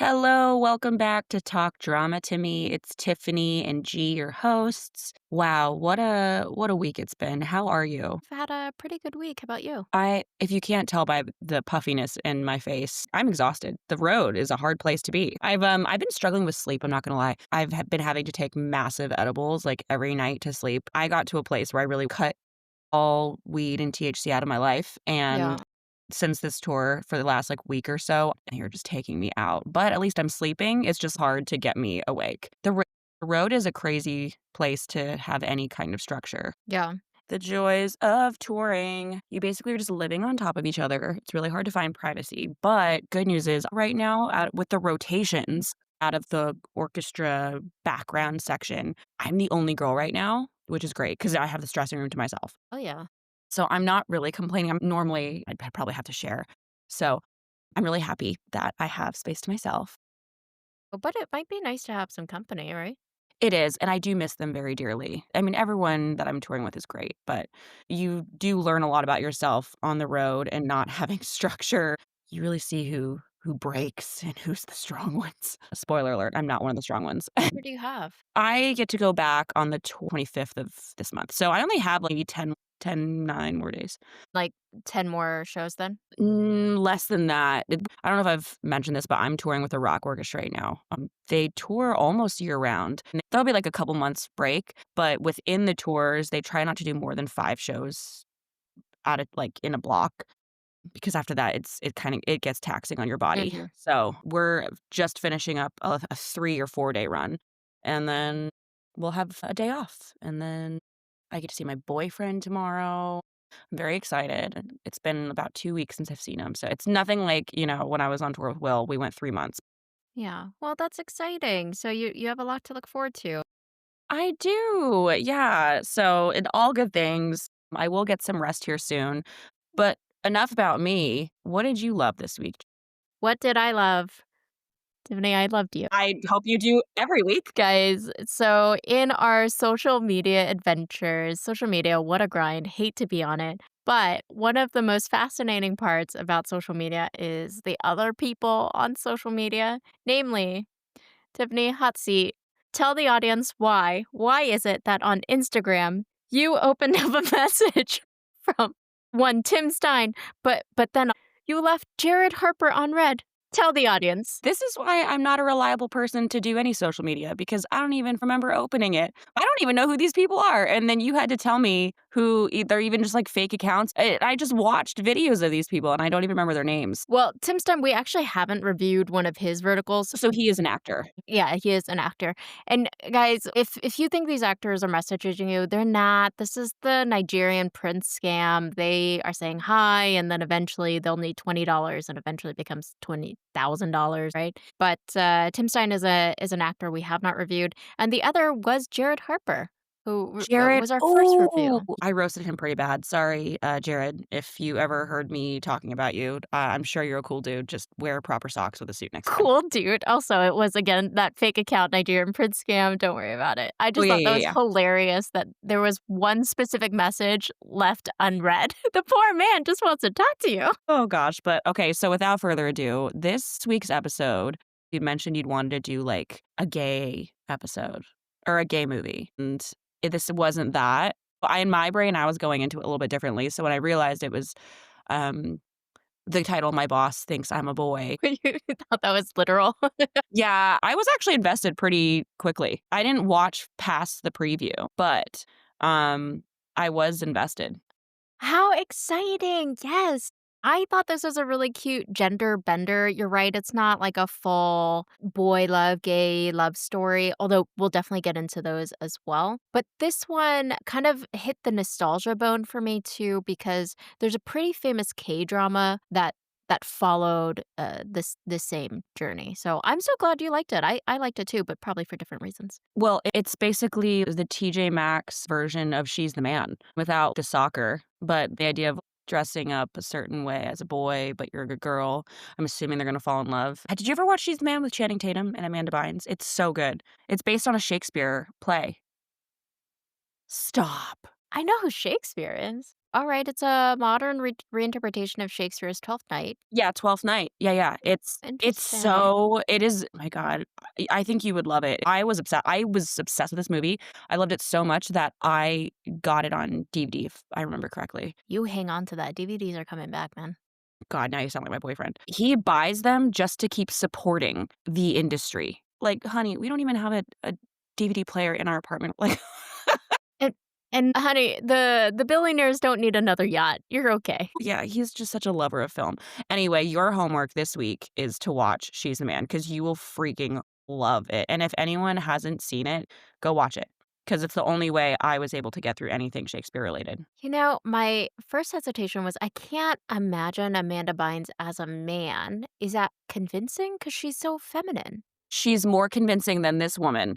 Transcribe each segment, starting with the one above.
Hello, welcome back to Talk Drama to Me. It's Tiffany and G, your hosts. Wow, what a week it's been. How are you? I've had a pretty good week. How about you? If you can't tell by the puffiness in my face, I'm exhausted. The road is a hard place to be. I've been struggling with sleep, I'm not gonna lie. Been having to take massive edibles like every night to sleep. I got to a place where I really cut all weed and THC out of my life, Yeah. and since this tour for the last, like, week or so, you're just taking me out, but at least I'm sleeping, it's just hard to get me awake. The road is a crazy place to have any kind of structure. Yeah. The joys of touring. You basically are just living on top of each other. It's really hard to find privacy, but good news is right now, with the rotations out of the orchestra background section, I'm the only girl right now, which is great because I have the dressing room to myself. Oh, yeah. So I'm not really complaining. I'd probably have to share. So I'm really happy that I have space to myself. But it might be nice to have some company, right? It is, and I do miss them very dearly. I mean, everyone that I'm touring with is great, but you do learn a lot about yourself on the road and not having structure. You really see who breaks and who's the strong ones. Spoiler alert, I'm not one of the strong ones. Who do you have? I get to go back on the 25th of this month. So I only have like maybe 9 more days. Like 10 more shows then? Less than that. I don't know if I've mentioned this, but I'm touring with a rock orchestra right now. They tour almost year round. And there'll be like a couple months break, but within the tours, they try not to do more than 5 shows out of like in a block because after that it gets taxing on your body. Mhm. So, we're just finishing up a 3 or 4-day run, and then we'll have a day off, and then I get to see my boyfriend tomorrow. I'm very excited, and it's been about 2 weeks since I've seen him, so it's nothing like, when I was on tour with Will, we went 3 months. Yeah. Well, that's exciting. So you have a lot to look forward to. I do, yeah, so in all good things, I will get some rest here soon, but enough about me. What did you love this week? What did I love? Tiffany, I loved you. I hope you do every week. Guys, so in our social media adventures, social media, what a grind. Hate to be on it. But one of the most fascinating parts about social media is the other people on social media, namely Tiffany, hot seat. Tell the audience why. Why is it that on Instagram you opened up a message from one Tim Stein, but then you left Jared Harper on red? Tell the audience. This is why I'm not a reliable person to do any social media because I don't even remember opening it. I don't even know who these people are. And then you had to tell me who they're even just like fake accounts. I just watched videos of these people and I don't even remember their names. Well, Tim Stein, we actually haven't reviewed one of his verticals. So he is an actor. Yeah, he is an actor. And guys, if you think these actors are messaging you, they're not. This is the Nigerian prince scam. They are saying hi, and then eventually they'll need $20, and eventually it becomes $20,000, right? But Tim Stein is an actor we have not reviewed, and the other was Jared Harper, who Jared, was our first oh, review. I roasted him pretty bad. Sorry, Jared, if you ever heard me talking about you. I'm sure you're a cool dude. Just wear proper socks with a suit next time. Cool dude. Also, it was again that fake account Nigerian prince scam. Don't worry about it. I Oh, just yeah, thought that yeah, was yeah. hilarious that there was one specific message left unread. The poor man just wants to talk to you. Oh gosh, but okay, so without further ado, this week's episode, you mentioned you'd wanted to do like a gay episode or a gay movie, and this wasn't that. In my brain, I was going into it a little bit differently. So when I realized it was um, the title, "My Boss Thinks I'm a Boy," You thought that was literal. yeah, I was actually invested pretty quickly. I didn't watch past the preview, but um, I was invested. How exciting! Yes. I thought this was a really cute gender bender. You're right, it's not like a full boy love, gay love story, although we'll definitely get into those as well. But this one kind of hit the nostalgia bone for me too, because there's a pretty famous K-drama that followed this same journey. So I'm so glad you liked it. I liked it too, but probably for different reasons. Well, it's basically the TJ Maxx version of She's the Man without the soccer, but the idea of dressing up a certain way as a boy, but you're a good girl. I'm assuming they're gonna fall in love. Did you ever watch She's the Man with Channing Tatum and Amanda Bynes? It's so good. It's based on a Shakespeare play. Stop. I know who Shakespeare is. Alright, it's a modern reinterpretation of Shakespeare's Twelfth Night. Yeah, Twelfth Night. Yeah, yeah. It's Interesting. so it is my god. I think you would love it. I was obsessed with this movie. I loved it so much that I got it on DVD, if I remember correctly. You hang on to that. DVDs are coming back, man. God, now you sound like my boyfriend. He buys them just to keep supporting the industry. Like, "Honey, we don't even have a DVD player in our apartment." Like And honey, the billionaires don't need another yacht. You're okay. yeah, he's just such a lover of film. Anyway, your homework this week is to watch She's the Man because you will freaking love it. And if anyone hasn't seen it, go watch it because it's the only way I was able to get through anything Shakespeare related. You know, my first hesitation was I can't imagine Amanda Bynes as a man. Is that convincing? Because she's so feminine. She's more convincing than this woman.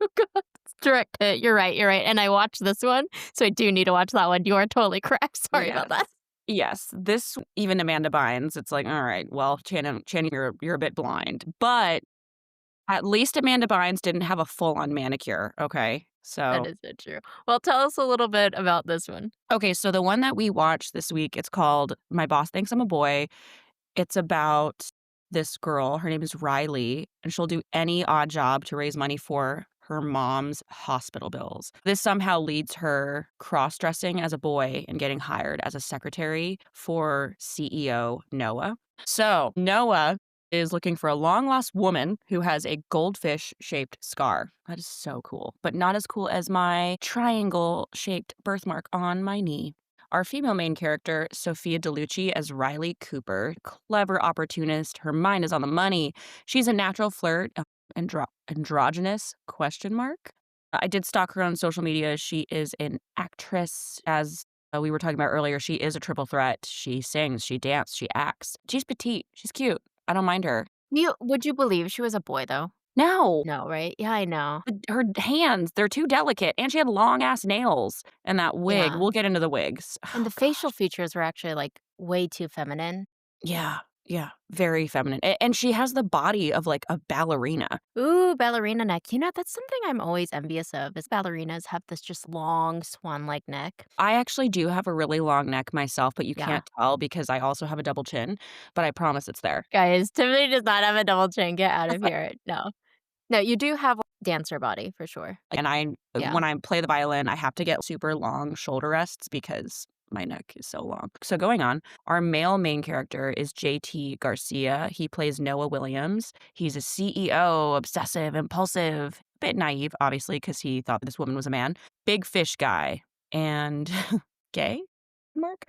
Oh god. Direct hit. You're right, you're right, and I watched this one, so I do need to watch that one. You are totally correct. Sorry about Yes. that. Yes, this even Amanda Bynes, it's like, "All right, well, Channing, you're a bit blind." But at least Amanda Bynes didn't have a full-on manicure, okay? That So is so true. Well, tell us a little bit about this one. okay, so the one that we watched this week, it's called My Boss Thinks I'm a Boy. It's about this girl, her name is Riley, and she'll do any odd job to raise money for her mom's hospital bills. This somehow leads her cross-dressing as a boy and getting hired as a secretary for CEO Noah. So, Noah is looking for a long-lost woman who has a goldfish-shaped scar. That is so cool, but not as cool as my triangle-shaped birthmark on my knee. Our female main character, Sophia DeLucci as Riley Cooper, clever opportunist, her mind is on the money. She's a natural flirt, androgynous question mark. I did stalk her on social media. She is an actress as we were talking about earlier. She is a triple threat. She sings, she dances, she acts. She's petite. She's cute. I don't mind her. Would you believe she was a boy, though? No, No, right? Yeah, I know. her hands, they're too delicate, and she had long ass nails and that wig. Yeah, We'll get into the wigs. and Oh the facial gosh. features were actually, like, way too feminine. Yeah, yeah, very feminine, and she has the body of, like, a ballerina. Ooh, ballerina neck. You know, that's something I'm always envious of, is ballerinas have this just long swan-like neck. I actually do have a really long neck myself, but you Yeah. can't tell because I also have a double chin, but I promise it's there. Guys, Tiffany does not have a double chin. Get out of here. No. No, you do have a dancer body for sure. And Yeah. when I play the violin, I have to get super long shoulder rests because my neck is so long. So going on, our male main character is JT Garcia. He plays Noah Williams. He's a CEO, obsessive, impulsive, bit naive, obviously, because he thought this woman was a man. Big fish guy and gay? Mark?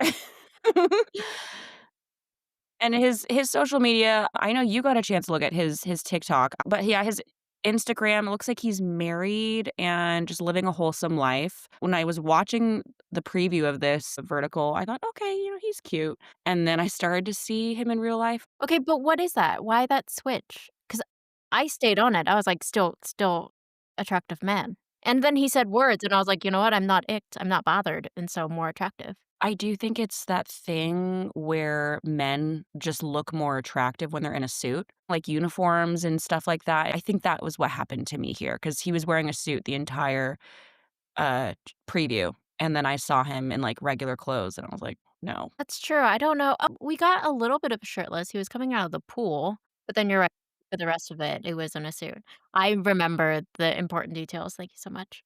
And his social media, I know you got a chance to look at his TikTok, but yeah, his Instagram, it looks like he's married and just living a wholesome life. When I was watching the preview of this vertical, I thought, "Okay, he's cute." And then I started to see him in real life. Okay, but what is that? Why that switch? Because I stayed on it. I was like, still attractive man. And then he said words, and I was like, "You know what? I'm not icked. I'm not bothered, and so more attractive." I do think it's that thing where men just look more attractive when they're in a suit, like uniforms and stuff like that. I think that was what happened to me here because he was wearing a suit the entire preview, and then I saw him in, like, regular clothes, and I was like, "No." That's true. I don't know. Oh, we got a little bit of shirtless. He was coming out of the pool, but then you're right. For the rest of it, it was in a suit. I remember the important details. Thank you so much.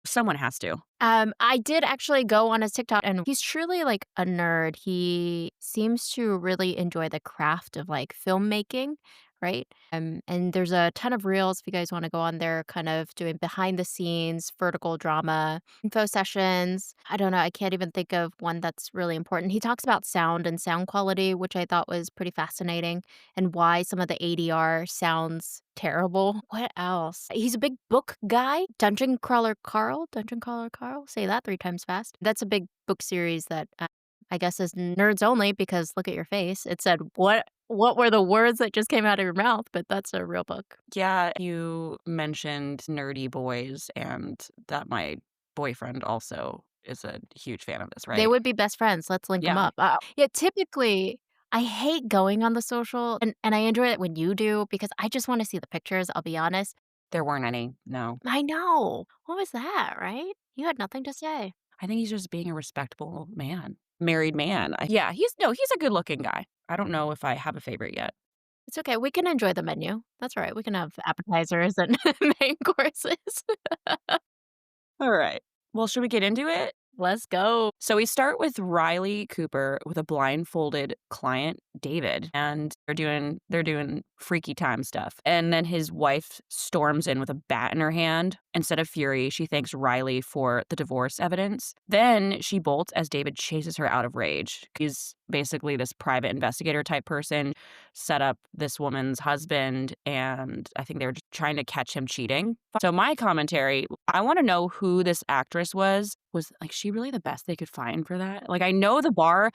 Someone has to. I did actually go on his TikTok, and he's truly like a nerd. He seems to really enjoy the craft of like filmmaking, right? And there's a ton of reels if you guys want to go on there, kind of doing behind the scenes, vertical drama, info sessions. I don't know. I can't even think of one that's really important. He talks about sound and sound quality, which I thought was pretty fascinating, and why some of the ADR sounds terrible. What else? He's a big book guy. Dungeon Crawler Carl. Say that 3 times fast. That's a big book series that I guess is nerds only because look at your face. It said what were the words that just came out of your mouth, but that's a real book. Yeah, you mentioned nerdy boys and that my boyfriend also is a huge fan of this, They right? would be best friends. Let's link them Yeah, up. Yeah, typically I hate going on the social and I enjoy it when you do because I just want to see the pictures, I'll be honest. there weren't any, no. I know. What was that, right? You had nothing to say. I think he's just being a respectable man, married man. Yeah, he's no, he's a good-looking guy. I don't know if I have a favorite yet. It's okay, we can enjoy the menu. That's all right, we can have appetizers and main courses. All right. Well, should we get into it? Let's go. So we start with Riley Cooper with a blindfolded client, David, and they're doing freaky time stuff. And then his wife storms in with a bat in her hand. Instead of fury, she thanks Riley for the divorce evidence. Then she bolts as David chases her out of rage. He's basically this private investigator type person, set up this woman's husband, and I think they were just trying to catch him cheating. So my commentary, I want to know who this actress was. Was like she really the best they could find for that? Like I know the bar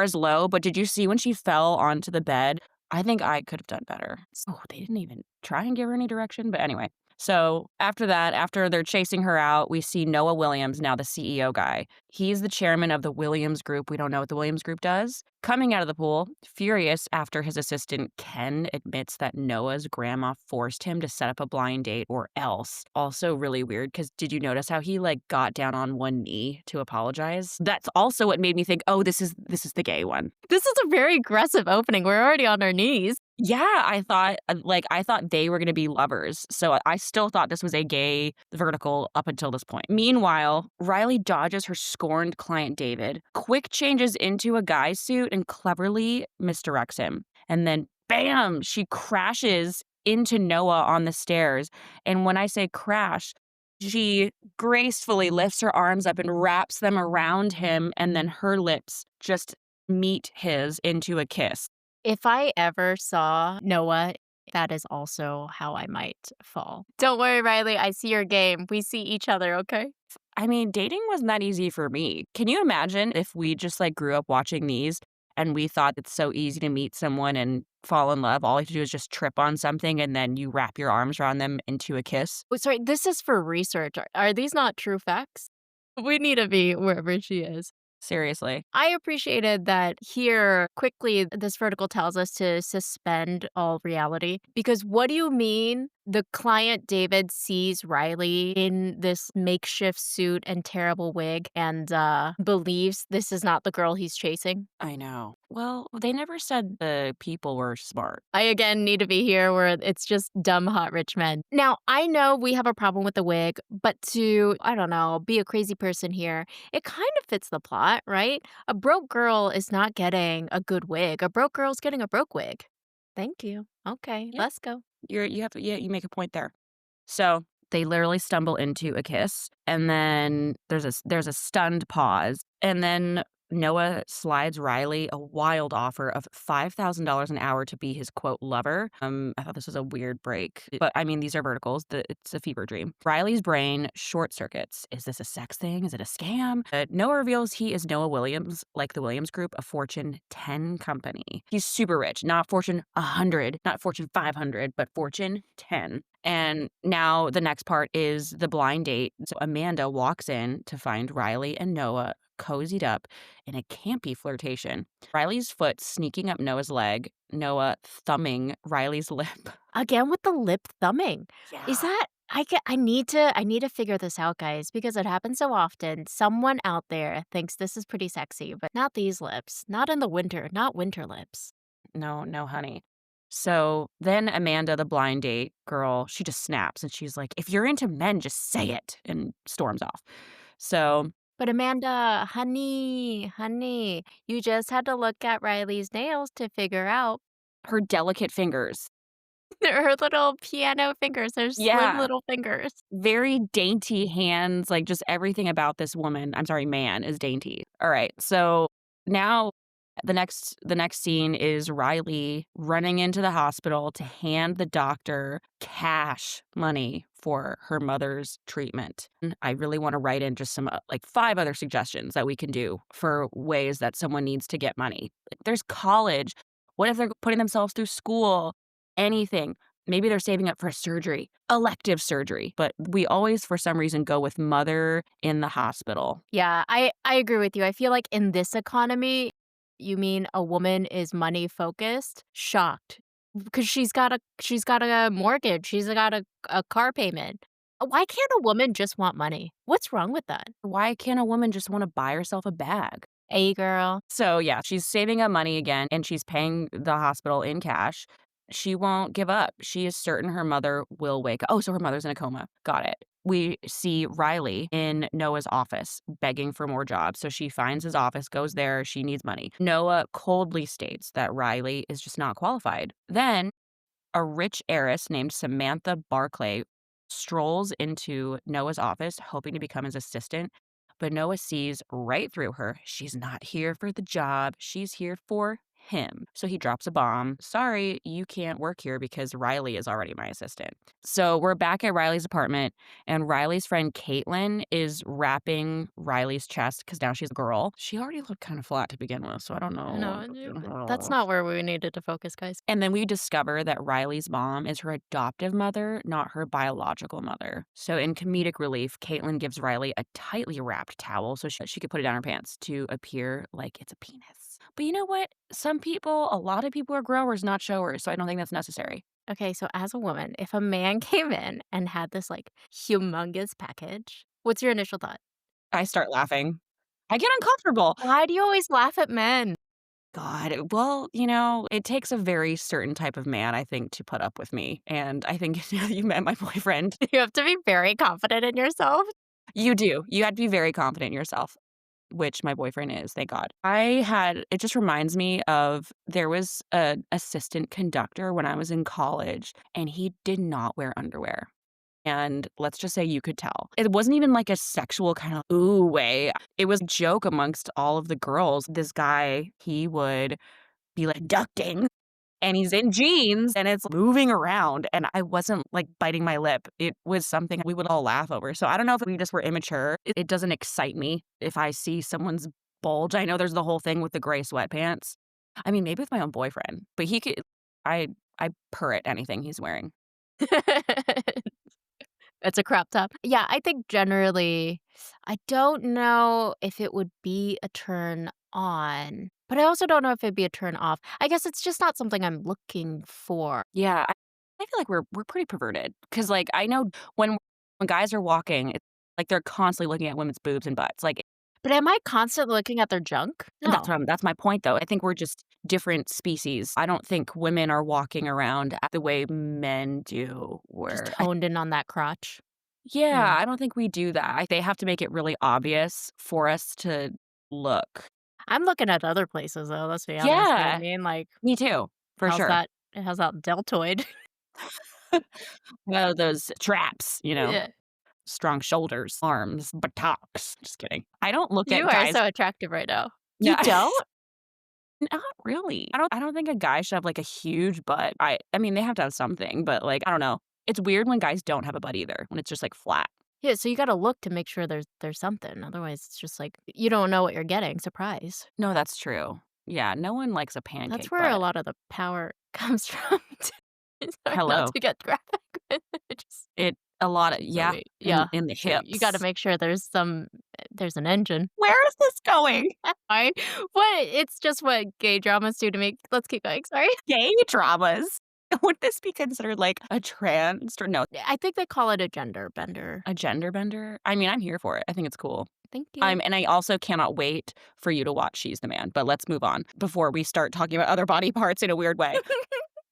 is low, but did you see when she fell onto the bed? I think I could have done better. Oh, they didn't even try and give her any direction, but anyway. So after that, after they're chasing her out, we see Noah Williams, now the CEO guy. He's the chairman of the Williams Group. We don't know what the Williams Group does. Coming out of the pool, furious after his assistant Ken admits that Noah's grandma forced him to set up a blind date or else. Also really weird because did you notice how he like got down on one knee to apologize? That's also what made me think, oh, this is the gay one. This is a very aggressive opening, we're already on our knees. Yeah, I thought they were gonna be lovers, so I still thought this was a gay vertical up until this point. Meanwhile, Riley dodges her scorned client David, quick changes into a guy's suit, and cleverly misdirects him. And then, bam, she crashes into Noah on the stairs. And when I say crash, she gracefully lifts her arms up and wraps them around him, and then her lips just meet his into a kiss. If I ever saw Noah, that is also how I might fall. Don't worry, Riley, I see your game. We see each other, okay? I mean, dating wasn't that easy for me. Can you imagine if we just like grew up watching these and we thought it's so easy to meet someone and fall in love? All you have to do is just trip on something and then you wrap your arms around them into a kiss. Oh, sorry, this is for research. Are these not true facts? We need to be wherever she is. Seriously. I appreciated that here quickly this vertical tells us to suspend all reality because what do you mean the client David sees Riley in this makeshift suit and terrible wig and believes this is not the girl he's chasing? I know. Well, they never said the people were smart. I again need to be here where it's just dumb hot rich men. Now, I know we have a problem with the wig, but to, I don't know, be a crazy person here, it kind of fits the plot, right? A broke girl is not getting a good wig. A broke girl's getting a broke wig. Thank you. Okay, Yeah. let's go. You make a point there. So they literally stumble into a kiss, and then there's a stunned pause, and then Noah slides Riley a wild offer of $5,000 an hour to be his quote lover. I thought this was a weird break, but I mean these are verticals. It's a fever dream. Riley's brain short circuits. Is this a sex thing? Is it a scam? Noah reveals he is Noah Williams, like the Williams Group, a Fortune 10 company. He's super rich, not Fortune 100, not Fortune 500, but Fortune 10. And now the next part is the blind date. So Amanda walks in to find Riley and Noah cozied up in a campy flirtation. Riley's foot sneaking up Noah's leg, Noah thumbing Riley's lip. Again with the lip thumbing. Is Yeah. that I need to figure this out, guys, because it happens so often. Someone out there thinks this is pretty sexy, but not these lips. Not in the winter, not winter lips. No, no, honey. So then Amanda, the blind date girl, she just snaps and she's like, if you're into men, just say it, and storms off. So But Amanda, honey, you just had to look at Riley's nails to figure out her delicate fingers. her little piano fingers, her slim Yeah. little fingers. Very dainty hands, like, just everything about this woman I'm sorry, man, is dainty. Alright, so now the next scene is Riley running into the hospital to hand the doctor cash money for her mother's treatment. I really wanna write in just some, like, 5 other suggestions that we can do for ways that someone needs to get money. Like, there's college. What if they're putting themselves through school? Anything. Maybe they're saving up for a surgery, elective surgery, but we always, for some reason, go with mother in the hospital. Yeah, I agree with you. I feel like in this economy, you mean a woman is money focused? Shocked. Because she's got a mortgage, she's got a car payment. Why can't a woman just want money? What's wrong with that? Why can't a woman just wanna buy herself a bag? A girl. So, yeah, she's saving up money again, and she's paying the hospital in cash. She won't give up. She is certain her mother will wake up. Oh, so her mother's in a coma. Got it. We see Riley in Noah's office begging for more jobs. So she finds his office, goes there. She needs money. Noah coldly states that Riley is just not qualified. Then a rich heiress named Samantha Barclay strolls into Noah's office, hoping to become his assistant. But Noah sees right through her. She's not here for the job, she's here for him. So he drops a bomb. Sorry, you can't work here because Riley is already my assistant. So we're back at Riley's apartment, and Riley's friend Caitlin is wrapping Riley's chest because now she's a girl. She already looked kind of flat to begin with, so I don't know. No, that's not where we needed to focus, guys. And then we discover that Riley's mom is her adoptive mother, not her biological mother. So, in comedic relief, Caitlin gives Riley a tightly wrapped towel so she could put it down her pants to appear like it's a penis. But you know what? A lot of people are growers, not showers. So, I don't think that's necessary. Okay, so as a woman, if a man came in and had this, like, humongous package, what's your initial thought? I start laughing. I get uncomfortable. Why do you always laugh at men? God, well, it takes a very certain type of man, I think, to put up with me. And I think you met my boyfriend. You have to be very confident in yourself. You do. You have to be very confident in yourself. Which my boyfriend is, thank God. It just reminds me of there was an assistant conductor when I was in college, and he did not wear underwear. And let's just say you could tell. It wasn't even like a sexual kind of ooh way. It was a joke amongst all of the girls. This guy, he would be like ducting and he's in jeans and it's moving around and I wasn't like biting my lip. It was something we would all laugh over. So I don't know if we just were immature. It doesn't excite me if I see someone's bulge. I know there's the whole thing with the gray sweatpants. I mean, maybe with my own boyfriend, but he could I I purr at anything he's wearing. It's a crop top. Yeah, I think generally I don't know if it would be a turn on, but I also don't know if it'd be a turn off. I guess it's just not something I'm looking for. Yeah, I feel like we're pretty perverted because like I know when guys are walking, it's like they're constantly looking at women's boobs and butts. Like But am I constantly looking at their junk? No. that's my point though. I think we're just different species. I don't think women are walking around the way men do Just where honed in on that crotch. yeah, Yeah. I don't think we do that. They have to make it really obvious for us to look. I'm looking at other places though, let's be honest. I Yeah, mean, like, me too, for how's sure. that how's that deltoid? Well, those traps, Yeah. strong shoulders, arms, buttocks. Just kidding. I don't look You at are guys. so attractive right now. No, You don't? not really. I don't think a guy should have, like, a huge butt. I mean, they have to have something, but, like, I don't know. It's weird when guys don't have a butt either, when it's just, like, flat. Yeah, so you gotta look to make sure there's something, otherwise it's just like, you don't know what you're getting, surprise. No, that's true. Yeah, no one likes a That's pancake where a butt. lot of the power comes from. Sorry not Hello. to get graphic, but it just It a lot of so yeah, we yeah, in the so you gotta hips. make sure there's an engine. Where is this going? Fine. What it's just what gay dramas do to me. Let's keep going, sorry. Gay dramas? Would this be considered, like, a trans or no, I think they call it a gender bender. a gender bender? I mean, I'm here for it. I think it's cool. Thank you. And I also cannot wait for you to watch She's the Man, but let's move on before we start talking about other body parts in a weird way.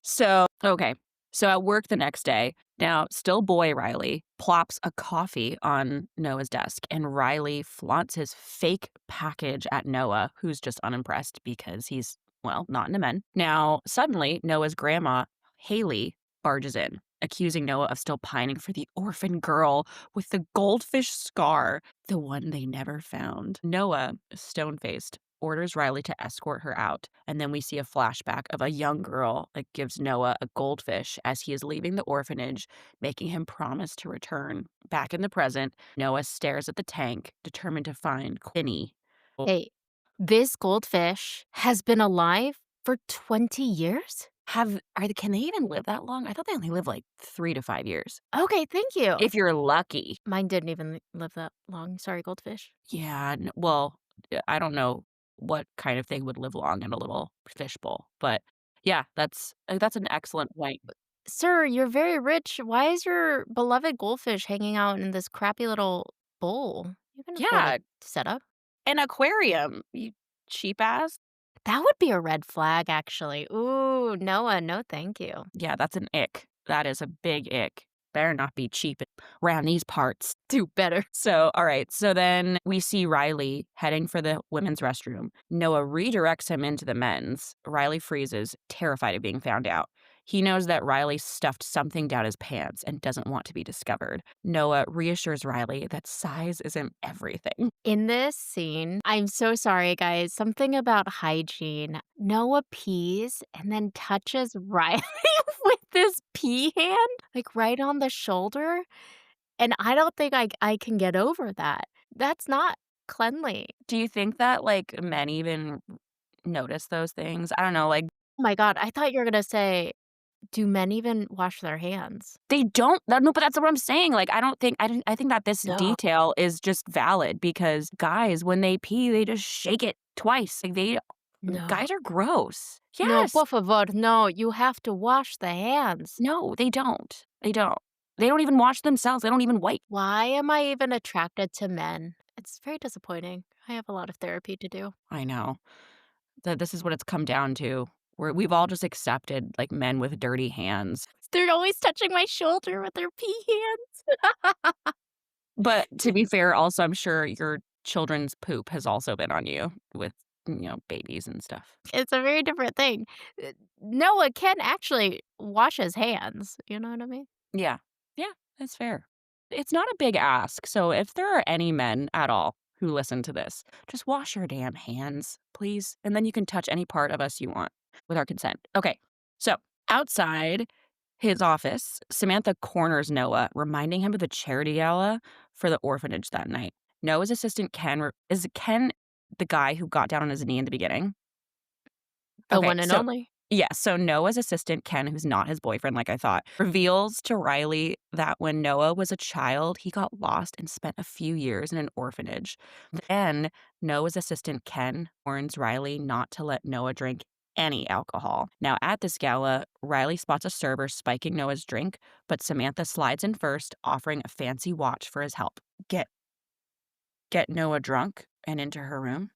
So, okay. So at work the next day, now still boy Riley plops a coffee on Noah's desk, and Riley flaunts his fake package at Noah, who's just unimpressed because he's, well, not into men. Now, suddenly, Noah's grandma, Haley, barges in, accusing Noah of still pining for the orphan girl with the goldfish scar, the one they never found. Noah, stone faced, orders Riley to escort her out, and then we see a flashback of a young girl that gives Noah a goldfish as he is leaving the orphanage, making him promise to return. Back in the present, Noah stares at the tank, determined to find Quinny. Hey, this goldfish has been alive for 20 years? Can they even live that long? I thought they only live like 3 to 5 years. Okay, thank you. If you're lucky. Mine didn't even live that long. Sorry, goldfish. Yeah, well, I don't know what kind of thing would live long in a little fishbowl, but yeah, that's an excellent point. Sir, you're very rich. Why is your beloved goldfish hanging out in this crappy little bowl? You can afford a Yeah, setup. an aquarium, you cheap ass. That would be a red flag, actually. Ooh, Noah, no thank you. Yeah, that's an ick. That is a big ick. Better not be cheap around these parts. Do better. So, all right. So then we see Riley heading for the women's restroom. Noah redirects him into the men's. Riley freezes, terrified of being found out. He knows that Riley stuffed something down his pants and doesn't want to be discovered. Noah reassures Riley that size isn't everything. In this scene, I'm so sorry, guys. Something about hygiene. Noah pees and then touches Riley with this pee hand, like right on the shoulder. And I don't think I can get over that. That's not cleanly. Do you think that like men even notice those things? I don't know. Like Oh my god, I thought you were gonna say, do men even wash their hands? they don't no, but that's what I'm saying, like, I think that this No. detail is just valid because guys, when they pee, they just shake it twice, like, No. guys are gross. No, Yes. por favor, no, you have to wash the hands. No, they don't. They don't. They don't even wash themselves, they don't even wipe. Why am I even attracted to men? It's very disappointing. I have a lot of therapy to do. I know. That this is what it's come down to. We've all just accepted, like, men with dirty hands. They're always touching my shoulder with their pee hands. But to be fair, also, I'm sure your children's poop has also been on you with, babies and stuff. It's a very different thing. Noah can actually wash his hands, you know what I mean? Yeah. Yeah, that's fair. It's not a big ask, so if there are any men at all who listen to this, just wash your damn hands, please, and then you can touch any part of us you want with our consent. Okay, so outside his office, Samantha corners Noah, reminding him of the charity gala for the orphanage that night. Noah's assistant is Ken the guy who got down on his knee in the beginning? The Okay, one and so only. yeah, so Noah's assistant, Ken, who's not his boyfriend like I thought, reveals to Riley that when Noah was a child, he got lost and spent a few years in an orphanage. Then Noah's assistant, Ken, warns Riley not to let Noah drink any alcohol. Now, at this gala, Riley spots a server spiking Noah's drink, but Samantha slides in first, offering a fancy watch for his help. Get Noah drunk and into her room.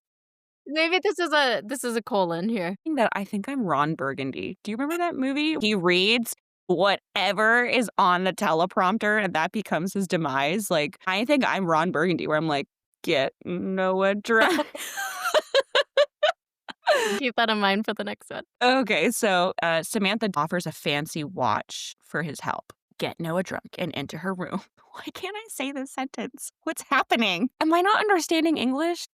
Maybe this is a colon here. That I think I'm Ron Burgundy. Do you remember that movie? He reads whatever is on the teleprompter, and that becomes his demise. Like, I think I'm Ron Burgundy, where I'm like, "Get Noah drunk." Keep that in mind for the next one. Okay, so, Samantha offers a fancy watch for his help. Get Noah drunk and into her room. Why can't I say this sentence? What's happening? Am I not understanding English?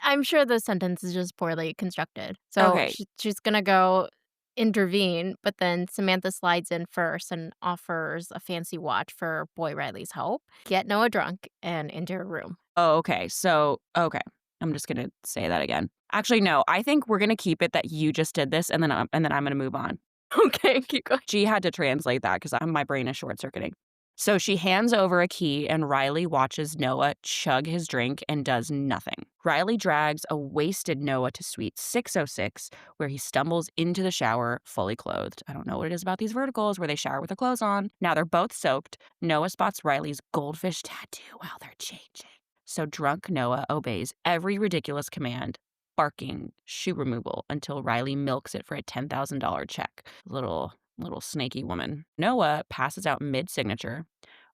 I'm sure the sentence is just poorly constructed. So Okay. she's gonna go intervene, but then Samantha slides in first and offers a fancy watch for boy Riley's help. Get Noah drunk and into her room. Oh, okay. So, okay. I'm just gonna say that again. Actually, no. I think we're gonna keep it that you just did this, and then I'm gonna move on. Okay, keep going. She had to translate that because my brain is short circuiting. So she hands over a key, and Riley watches Noah chug his drink and does nothing. Riley drags a wasted Noah to suite 606, where he stumbles into the shower fully clothed. I don't know what it is about these verticals where they shower with their clothes on. Now they're both soaked. Noah spots Riley's goldfish tattoo while they're changing. So drunk Noah obeys every ridiculous command, barking shoe removal until Riley milks it for a $10,000 check. Little snaky woman. Noah passes out mid-signature.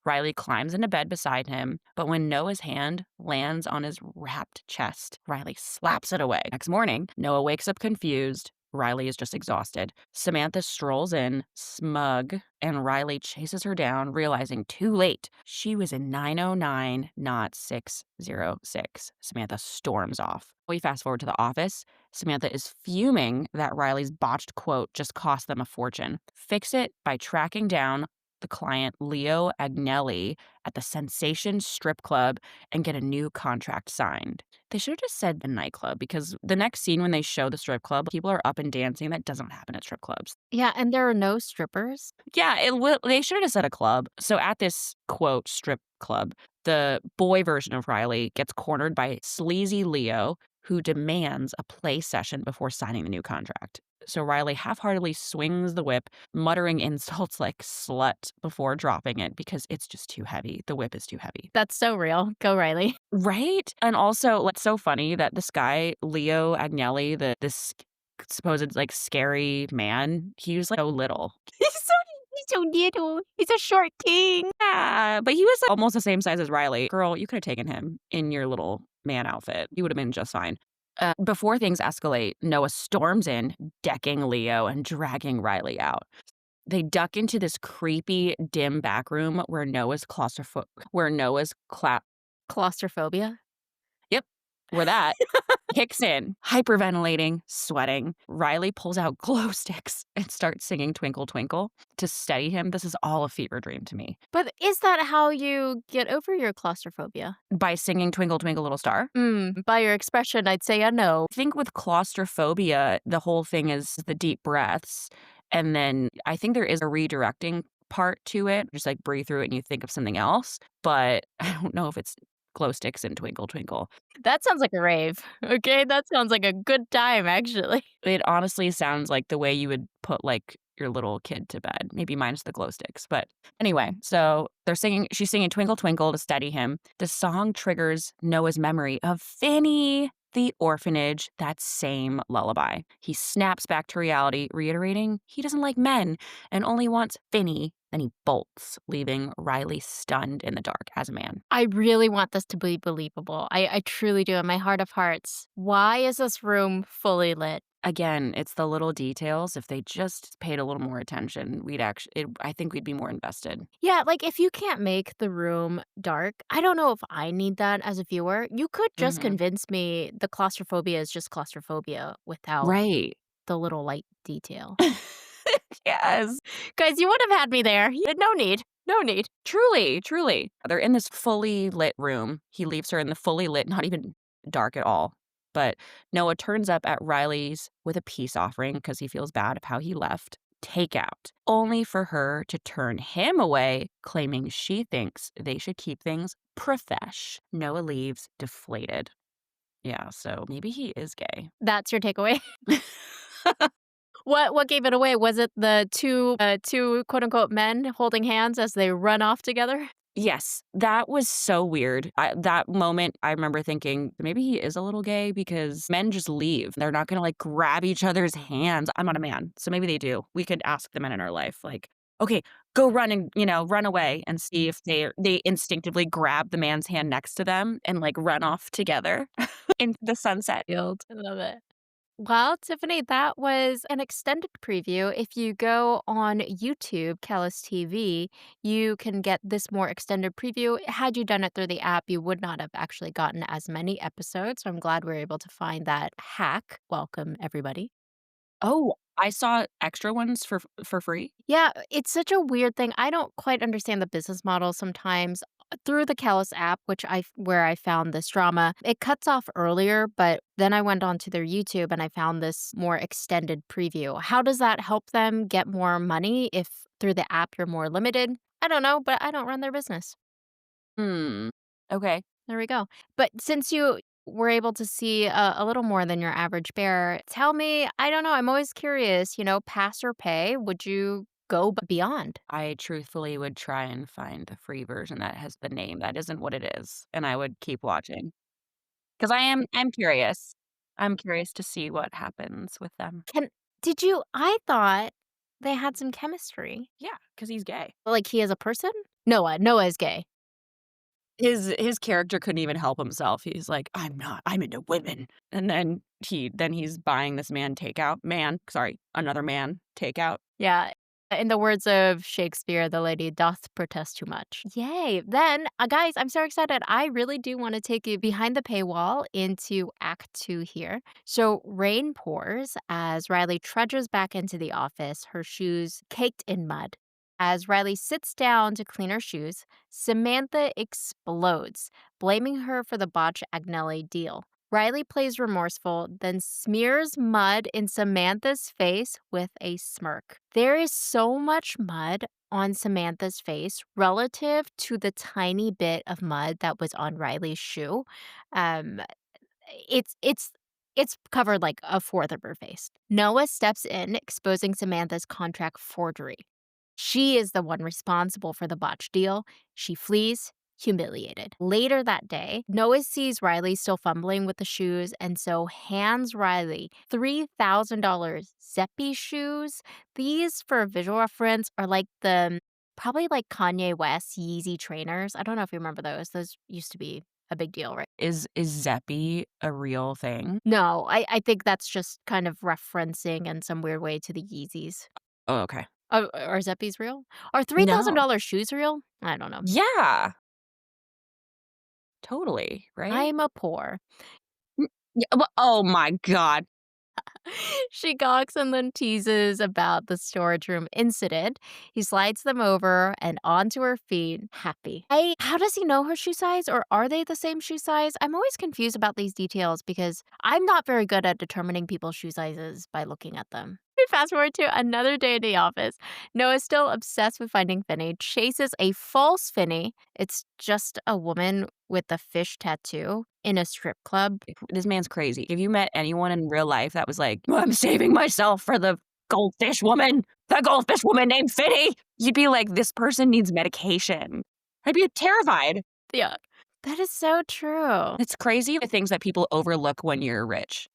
Riley climbs into bed beside him, but when Noah's hand lands on his wrapped chest, Riley slaps it away. Next morning, Noah wakes up confused. Riley is just exhausted. Samantha strolls in, smug, and Riley chases her down, realizing too late she was in 909, not 606. Samantha storms off. We fast forward to the office. Samantha is fuming that Riley's botched quote just cost them a fortune. Fix it by tracking down the client Leo Agnelli at the Sensation Strip Club and get a new contract signed. They should have just said a nightclub because the next scene when they show the strip club, people are up and dancing. That doesn't happen at strip clubs. Yeah, and there are no strippers. Yeah, they should have just said a club. So at this quote strip club, the boy version of Riley gets cornered by sleazy Leo, who demands a play session before signing the new contract. So Riley half-heartedly swings the whip, muttering insults like "slut" before dropping it because it's just too heavy. The whip is too heavy. That's so real. Go Riley. Right? And also, like, so funny that this guy, Leo Agnelli, this supposed, like, scary man, he was, like, so little. He's so little. He's a short king. Yeah, but he was, like, almost the same size as Riley. Girl, you could have taken him in your little man outfit. You would have been just fine. Before things escalate, Noah storms in, decking Leo and dragging Riley out. They duck into this creepy, dim back room where Noah's Claustrophobia. Yep, where that kicks in, hyperventilating, sweating. Riley pulls out glow sticks and starts singing Twinkle Twinkle to steady him. This is all a fever dream to me. But is that how you get over your claustrophobia? By singing Twinkle Twinkle Little Star, By your expression, I'd say a no. I think with claustrophobia, the whole thing is the deep breaths. And then I think there is a redirecting part to it. Just like breathe through it and you think of something else. But I don't know if it's glow sticks and Twinkle Twinkle. That sounds like a rave. Okay, that sounds like a good time, actually. It honestly sounds like the way you would put, like, your little kid to bed, maybe minus the glow sticks, but anyway, so she's singing Twinkle Twinkle to steady him. The song triggers Noah's memory of Finny, the orphanage, that same lullaby. He snaps back to reality, reiterating he doesn't like men and only wants Finny. Then he bolts, leaving Riley stunned in the dark as a man. I really want this to be believable. I truly do in my heart of hearts. Why is this room fully lit? Again, it's the little details. If they just paid a little more attention, I think we'd be more invested. Yeah, like if you can't make the room dark, I don't know if I need that as a viewer. You could just Mhm. convince me the claustrophobia is just claustrophobia without Right. the little light detail. Yes. Guys, you would have had me there. You had no need. No need. Truly, truly. They're in this fully lit room. He leaves her in the fully lit, not even dark at all. But Noah turns up at Riley's with a peace offering because he feels bad of how he left. Takeout, only for her to turn him away, claiming she thinks they should keep things profesh. Noah leaves deflated. Yeah, so maybe he is gay. That's your takeaway. What gave it away? Was it the two quote unquote men holding hands as they run off together? Yes, that was so weird. That moment, I remember thinking, maybe he is a little gay because men just leave. They're not gonna, like, grab each other's hands. I'm not a man, so maybe they do. We could ask the men in our life, like, "Okay, go run and, run away," and see if they instinctively grab the man's hand next to them and, like, run off together into the sunset. Field. I love it. Well, Tiffany, that was an extended preview. If you go on YouTube, Callus TV, you can get this more extended preview. Had you done it through the app, you would not have actually gotten as many episodes. So I'm glad we are able to find that hack. Welcome, everybody. Oh, I saw extra ones for free? Yeah, it's such a weird thing. I don't quite understand the business model sometimes. Through the Callus app, where I found this drama, it cuts off earlier, but then I went onto their YouTube and I found this more extended preview. How does that help them get more money if through the app you're more limited? I don't know, but I don't run their business. Hmm, okay. There we go. But since you were able to see a little more than your average bear, tell me, I don't know, I'm always curious, pass or pay, would you go beyond? I truthfully would try and find the free version that has the name that isn't what it is, and I would keep watching. 'Cause I'm curious. I'm curious to see what happens with them. Can I thought they had some chemistry. Yeah, 'cause he's gay. Like, he is a person? Noah is gay. His character couldn't even help himself. He's like, "I'm not. I'm into women." And then he's buying this another man takeout. Yeah. In the words of Shakespeare, the lady doth protest too much. Yay. Then, guys, I'm so excited. I really do want to take you behind the paywall into Act 2 here. So, rain pours as Riley trudges back into the office, her shoes caked in mud. As Riley sits down to clean her shoes, Samantha explodes, blaming her for the botch Agnelli deal. Riley plays remorseful, then smears mud in Samantha's face with a smirk. There is so much mud on Samantha's face relative to the tiny bit of mud that was on Riley's shoe. Um, it's It's covered like a fourth of her face. Noah steps in, exposing Samantha's contract forgery. She is the one responsible for the botched deal. She flees, humiliated. Later that day, Noah sees Riley still fumbling with the shoes and so hands Riley $3,000 Zeppy shoes. These, for a visual reference, are like probably like Kanye West Yeezy trainers. I don't know if you remember those. Those used to be a big deal, right? Is Zeppy a real thing? No, I think that's just kind of referencing in some weird way to the Yeezys. Oh, okay. Oh, are Zeppies real? Are No. $3,000 shoes real? I don't know. Yeah, totally, right? I'm a poor. Mm, yeah, oh my god. She gawks and then teases about the storage room incident. He slides them over and onto her feet, happy. How does he know her shoe size, or are they the same shoe size? I'm always confused about these details because I'm not very good at determining people's shoe sizes by looking at them. We fast forward to another day in the office. Noah's still obsessed with finding Finney, chases a false Finney. It's just a woman with a fish tattoo in a strip club. This man's crazy. If you met anyone in real life that was like, "I'm saving myself for the goldfish woman named Fitty," you'd be like, "This person needs medication." I'd be terrified. Yeah, that is so true. It's crazy the things that people overlook when you're rich.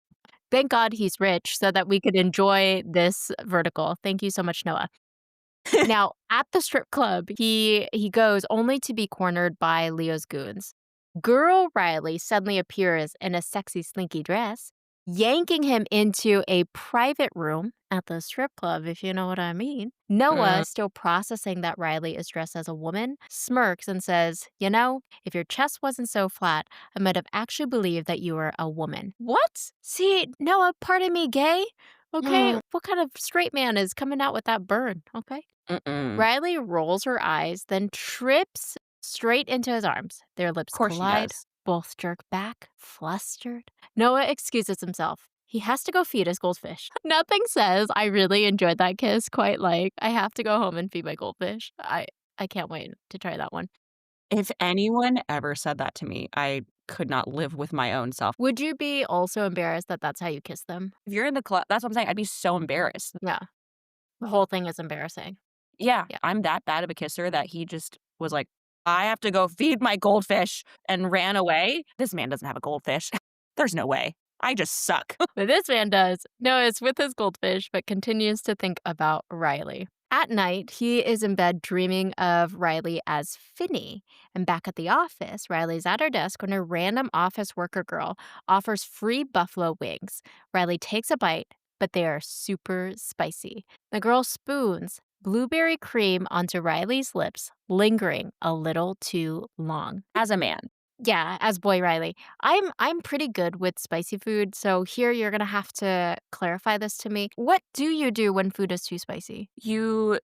Thank God he's rich so that we could enjoy this vertical. Thank you so much, Noah. Now, at the strip club, he goes only to be cornered by Leo's goons. Girl Riley suddenly appears in a sexy slinky dress, yanking him into a private room at the strip club, if you know what I mean. Noah, Mm, still processing that Riley is dressed as a woman, smirks and says, "You know, if your chest wasn't so flat, I might have actually believed that you were a woman." What? See, Noah, pardon me, gay? Okay, what kind of straight man is coming out with that burn? Okay. mm-mm. Riley rolls her eyes, then trips straight into his arms. Their lips Course she collide, does. both jerk back, flustered. Noah excuses himself. He has to go feed his goldfish. Nothing says I really enjoyed that kiss quite like I have to go home and feed my goldfish. I can't wait to try that one. If anyone ever said that to me, I could not live with my own self. Would you be also embarrassed that that's how you kiss them? If you're in the club, that's what I'm saying, I'd be so embarrassed. Yeah, the whole thing is embarrassing. Yeah, Yeah. I'm that bad of a kisser that he just was like, "I have to go feed my goldfish," and ran away. This man doesn't have a goldfish. There's no way. I just suck. But this man does. Noah's with his goldfish, but continues to think about Riley. At night, he is in bed dreaming of Riley as Finney. And back at the office, Riley's at her desk when a random office worker girl offers free buffalo wings. Riley takes a bite, but they are super spicy. The girl spoons blueberry cream onto Riley's lips, lingering a little too long. As a man, Yeah, as boy Riley. I'm pretty good with spicy food, so here you're gonna have to clarify this to me. What do you do when food is too spicy? you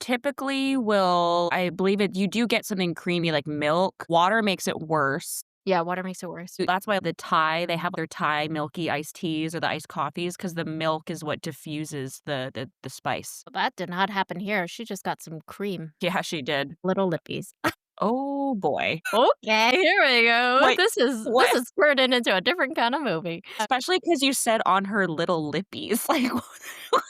typically will I believe it you do get something creamy like milk. Water makes it worse. Yeah, water makes it worse. That's why they have their Thai milky iced teas or the iced coffees because the milk is what diffuses the spice. That did not happen here. She just got some cream. Yeah, she did. Little lippies. Oh boy. Okay, here we go. Wait, This what? is spurted into a different kind of movie. Especially because you said on her little lippies. Like, what?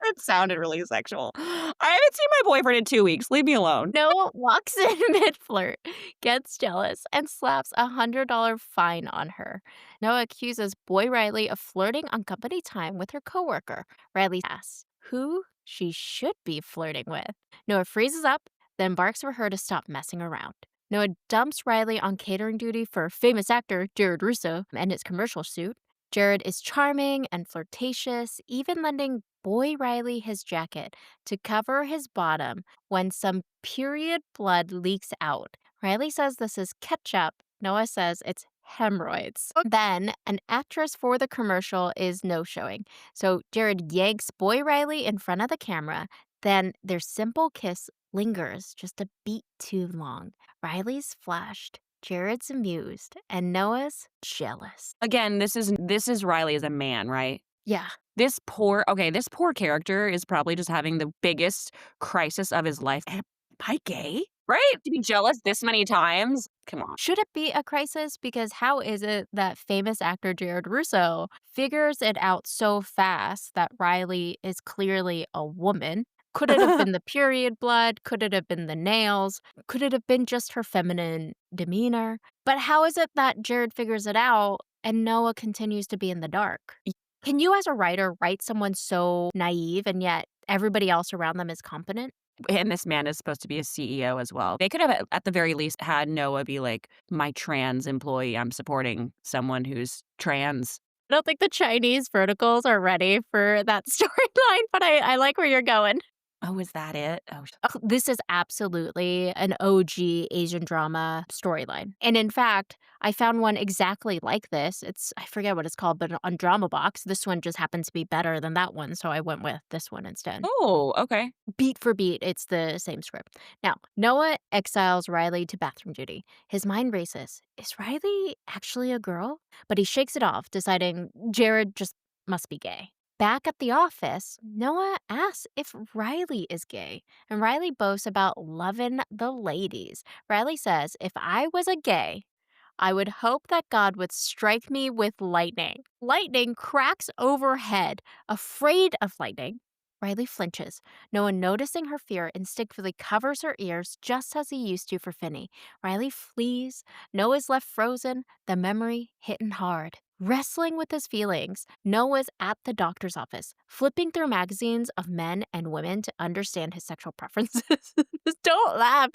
It sounded really sexual. I haven't seen my boyfriend in 2 weeks. Leave me alone. Noah walks in mid-flirt, gets jealous, and slaps a $100 fine on her. Noah accuses boy Riley of flirting on company time with her coworker. Riley asks who she should be flirting with. Noah freezes up, then barks for her to stop messing around. Noah dumps Riley on catering duty for famous actor Jared Russo and his commercial suit. Jared is charming and flirtatious, even lending boy Riley his jacket to cover his bottom when some period blood leaks out. Riley says this is ketchup. Noah says it's hemorrhoids. Then, an actress for the commercial is no showing. So Jared yanks boy Riley in front of the camera. Then their simple kiss lingers just a beat too long. Riley's flushed. Jared's amused, and Noah's jealous. Again, this is Riley as a man, right? Yeah. This poor character is probably just having the biggest crisis of his life. Am I gay? Right? To be jealous this many times? Come on. Should it be a crisis? Because how is it that famous actor Jared Russo figures it out so fast that Riley is clearly a woman? Could it have been the period blood? Could it have been the nails? Could it have been just her feminine demeanor? But how is it that Jared figures it out and Noah continues to be in the dark? Can you, as a writer, write someone so naive and yet everybody else around them is competent? And this man is supposed to be a CEO as well. They could have, at the very least, had Noah be like, "My trans employee, I'm supporting someone who's trans." I don't think the Chinese verticals are ready for that storyline, but I like where you're going. Oh, is that it? Oh, Oh, this is absolutely an OG Asian drama storyline. And in fact, I found one exactly like this. I forget what it's called, but on Drama Box, this one just happens to be better than that one. So I went with this one instead. oh, okay. Beat for beat, it's the same script. Now, Noah exiles Riley to bathroom duty. His mind races. Is Riley actually a girl? But he shakes it off, deciding Jared just must be gay. Back at the office, Noah asks if Riley is gay, and Riley boasts about loving the ladies. Riley says, if I was a gay, I would hope that God would strike me with lightning. Lightning cracks overhead. Afraid of lightning, Riley flinches. Noah, noticing her fear, instinctively covers her ears just as he used to for Finney. Riley flees. Noah's left frozen, the memory hitting hard. Wrestling with his feelings, Noah's at the doctor's office, flipping through magazines of men and women to understand his sexual preferences. Don't laugh.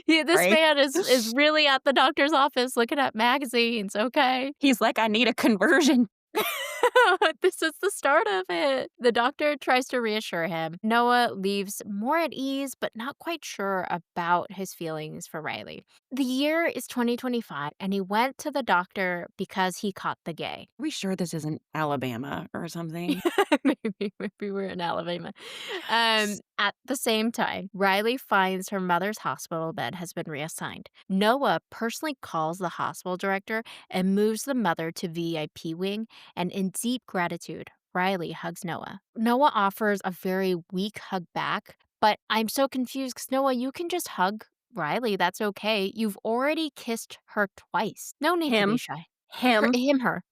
This Right? man is really at the doctor's office looking at magazines, okay? He's like, "I need a conversion." This is the start of it. The doctor tries to reassure him. Noah leaves more at ease, but not quite sure about his feelings for Riley. The year is 2025, and he went to the doctor because he caught the gay. Are we sure this isn't Alabama or something? Maybe we're in Alabama. At the same time, Riley finds her mother's hospital bed has been reassigned. Noah personally calls the hospital director and moves the mother to VIP wing, and in deep gratitude, Riley hugs Noah. Noah offers a very weak hug back, but I'm so confused because Noah, you can just hug Riley. That's okay. You've already kissed her twice. No need to be Him, shy. him. Her.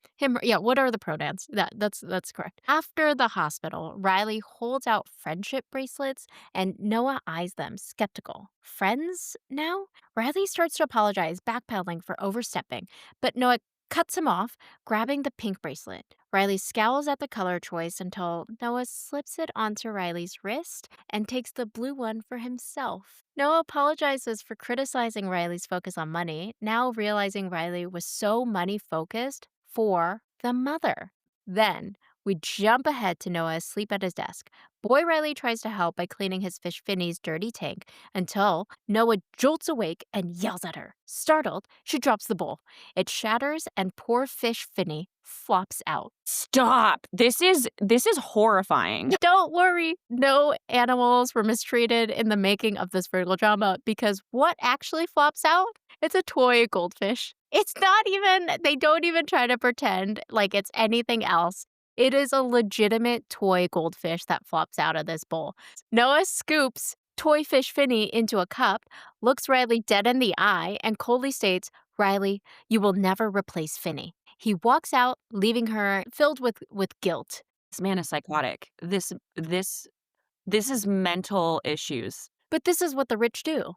Yeah, what are the pronouns? That's correct. After the hospital, Riley holds out friendship bracelets and Noah eyes them, skeptical. Friends now? Riley starts to apologize, backpedaling for overstepping, but Noah cuts him off, grabbing the pink bracelet. Riley scowls at the color choice until Noah slips it onto Riley's wrist and takes the blue one for himself. Noah apologizes for criticizing Riley's focus on money, now realizing Riley was so money focused for the mother. Then we jump ahead to Noah asleep at his desk. Boy Riley tries to help by cleaning his fish Finney's dirty tank until Noah jolts awake and yells at her. Startled, she drops the bowl. It shatters and poor fish Finney flops out. Stop. This is horrifying. Don't worry, no animals were mistreated in the making of this vertical drama because what actually flops out? It's a toy goldfish. It's not even, they don't even try to pretend like it's anything else. It is a legitimate toy goldfish that flops out of this bowl. Noah scoops toy fish Finney into a cup, looks Riley dead in the eye, and coldly states, Riley, you will never replace Finney. He walks out, leaving her filled with guilt. This man is psychotic. This is mental issues. But this is what the rich do.